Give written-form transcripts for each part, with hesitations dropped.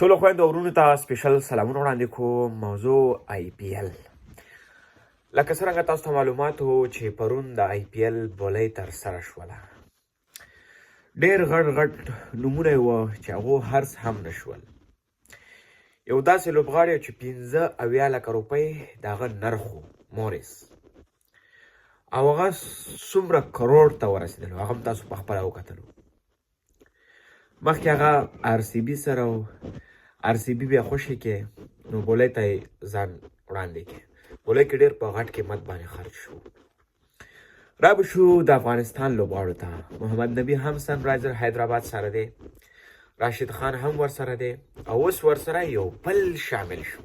ټولو خویندو او ورونو ته سپیشل سلامونه وړاندې کوم. موضوع IPL. لکه څرنګه تاسو ته معلومات وو چې پرون د IPL بولۍ ترسره شوله. ډېر غټ نومونه یې وه چې هغو هرڅ هم نه شول. یو داسې لوبغاړی چې 75 لکه روپۍ د هغه نرخ و، مورس، او هغه څومره کروړ ته ورسېدلو هغه هم تاسو پخپله وکتلو. مخکې هغه RCB سره و، RCB بیا خوشې کې نو بولۍ ته یې ځان وړاندې کې. بولۍ کې ډېر په غټ قیمت باندې خرج شو. را به شو د افغانستان لوبغاړو ته. محمد نبي هم سنرایزر حیدرآباد سره دی، راشد خان هم ورسره دی، او اوس ورسره یو بل شامل شو،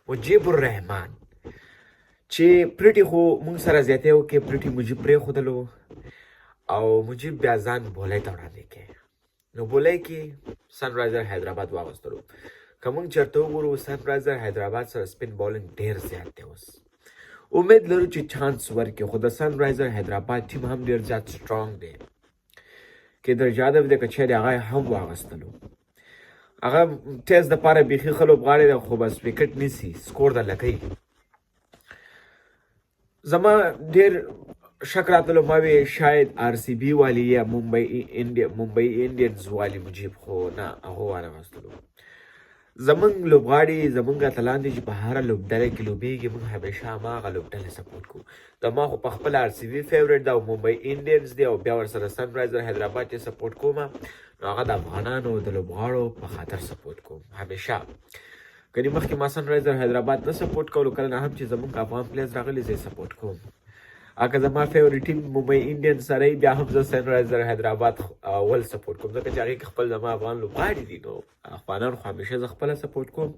مجیب الرحمن، چې پریټي خو موږ سره زیاتی وکړې. پریټي مجیب پرېښودلو او مجیب بیا ځان بولۍ ته وړاندې کې. نو بولۍ کې سنرایزر حیدرآباد واغوستلو. که موږ چېرته وګورو سنرایزر حیدرآباد سره سپین بالنګ ډېر زیات دی. اوس امید لرو چې چانس ورکړي، خو د سنرایزر حیدرآباد ټیم هم ډېر زیات سټرانګ دی. کیدر جادو دی که چېرې هغه هم واغوستلو. هغه ټیسټ دپاره بیخي ښه لوبغاړی دی، خو بس وکټ نیسي، سکور درله کوي. زما ډېر شک راتلو ما وی شاید RCB والی یا ممبئی انډینز والی مجیب، خو نه، هغو وانغوستلو. زمونږ لوبغاړي زمونږ اتلان دي چې په هره لوبډله کې لوبېږي، موږ همیشه هماغه لوبډلې سپورټ کوو. د ما خو پخپله RCB فیورټ ده او ممبئی انډینز دی، او بیا ورسره سنرایزر حیدرآباد چې سپورټ کوم، نو هغه د افغانانو د لوبغاړو په خاطر سپورټ کوم همیشه. کنې مخکې ما سنرایزر حیدرآباد نه سپورټ کولو، کله نه هم چې زمونږ افغان پلیرز راغلي زه یې سپورټ کوم. اگه زما فیورټ ټیم ممبئی انډینز سره بیا هم زه سنرایزر حیدرآباد ول سپورټ کوم، ځکه چې هغې کې خپل زما افغان لوبغاړي دي، نو افغانان خو همیشه زه خپله سپورټ کوم.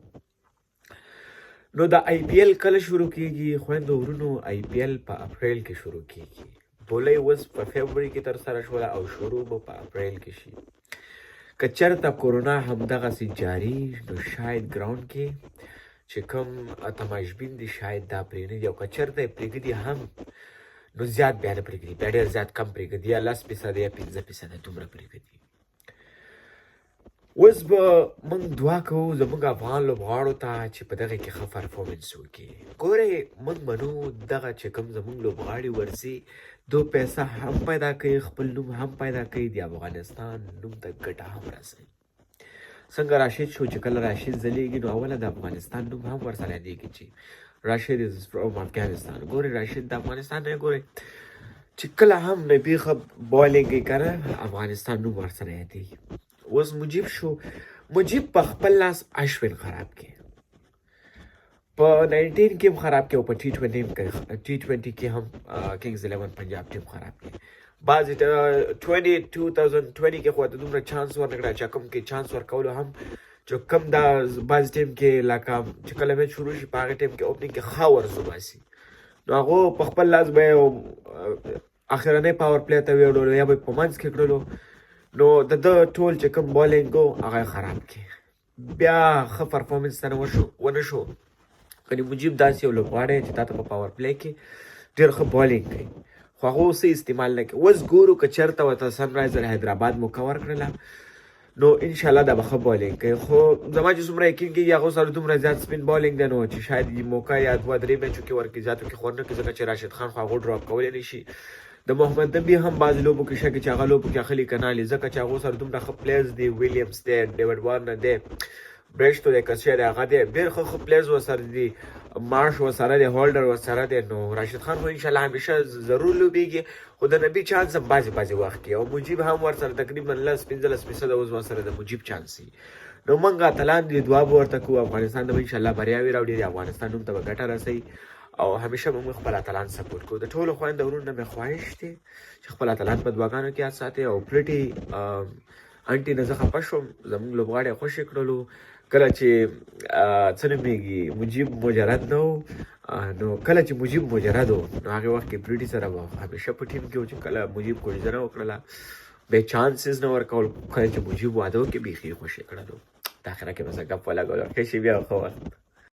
نو د IPL کله شروع کیږي خویندو ورونو؟ IPL په اپریل کې شروع کیږي. بولۍ اوس په فبروري کې ترسره شوله او شروع به په اپریل کې شي. که چېرته کورونا همدغسې جاري نو شاید ګراوند کې چې کوم تماشبین دي شاید دا پرېږدي، او که چېرته یې پرېږدي هم نو زیات بیا نه پرېږدي، بیا ډېر زیات کم پرېږدي، یا 10% یا 15% دومره پرېږدي. اوس به موږ دعا کوو زموږ افغان لوبغاړو ته چې په دغه کې ښه پرفارمنس وکړي. ګورئ موږ منو دغه چې کوم زموږ لوبغاړي ورځي دو پیسه هم پیدا کوي، خپل نوم هم پیدا کوي، د افغانستان نوم ته ګټه هم رسوي. څنګه راشد شو چې کله راشد ځلیږي نو اوله د افغانستان نوم هم ورسره یادېږي چې راشد از فرام افغانستان. ګورئ راشد د افغانستان نه، ګورئ چې کله هم نبي ښه بالینګ کوي که نه افغانستان نوم ورسره یادېږي. اوس مجیب شو، مجیب په خپل لاس اشوین خراب کړي، په 19 کې هم خراب کړي، او په T20 کې هم کنگز 11 پنجاب ټیم خراب کړي. بعضې 2020 کې خو ته دومره چانس ورنکړه چې کوم کې چانس ورکولو هم چې کوم دا بعضې ټیم کې لکه چې کله میچ شروع شي په هغې ټیم کې اوپننګ کې ښه ورزو باسي، نو هغو په خپل لاس به یې اخرنۍ پاور پلی ته ویوړلو یا به یې په منځ کې کړلو، نو د ده ټول چې کوم بالینګ و هغه یې خراب کړي. بیا ښه پرفارمنس ته ونه شو. کنې مجیب داسې یو لوبغاړی چې تا ته په پاور پلی کې ډېر ښه بالینګ کوي، خو هغه اوس استعمال نه کوي. اوس ګورو که چېرته ورته سنرایزر حیدرآباد موقع ورکړله نو انشاءالله دا به ښه بالینګ کوي. خو زما چې څومره یقین کېږي هغو سره دومره زیات سپین بالینګ دی نو چې شاید موقع یا 2-3 میچو کې ورکړي، زیاتو کې خو نه کړي، ځکه چې راشد خان خو هغو ډراپ کولی نه شي. د محمد نبي هم بعضې لوبو کې شکې چې هغه لوبو کې اخلي که نه اخلي، ځکه چې هغو سره دومره ښه پلیرز دي، ویلیمز دی، ډیوډ وارنر دی، برشتو دی، که څه دی هغه دی، ډېر ښه پلیرز ورسره دي، مارش ورسره دی، هولډر ورسره دی. نو راشد خان خو انشاءالله همیشه ضرور لوبېږي، خو د نبي چانس هم بعضې وخت کې، او مجیب هم ورسره تقریبا 10-15% اوس ورسره د مجیب چانس وي. نو موږ اتلان دي، دعا به ورته کوو افغانستان ته به انشاءالله بریاوې راوړي، د افغانستان نوم ته به ګټه رسوي، او همیشه به موږ خپل اتلان سپورټ کوو. د ټولو خویندو ورونو نه مې خواهش دی چې خپل اتلان په دعاګانو کې یاد ساتئ. او پریټي انټي نه زه خفه شوم، زموږ لوبغاړی یې خوشې کړلو کله چې څه نومېږي مجیب مجرد نه و، نو کله چې مجیب مجرد و نو هغې وخت کې پریټي سره به همیشه په ټیم کې و چې کله مجیب کوژدنه وکړله بیا چانسز نه ورکول، کله چې مجیب واده وکړي بیخي یې خوشې کړلو. د اخره کې به زه ګپ ولګولو. ښه شي بیا ښه وخت.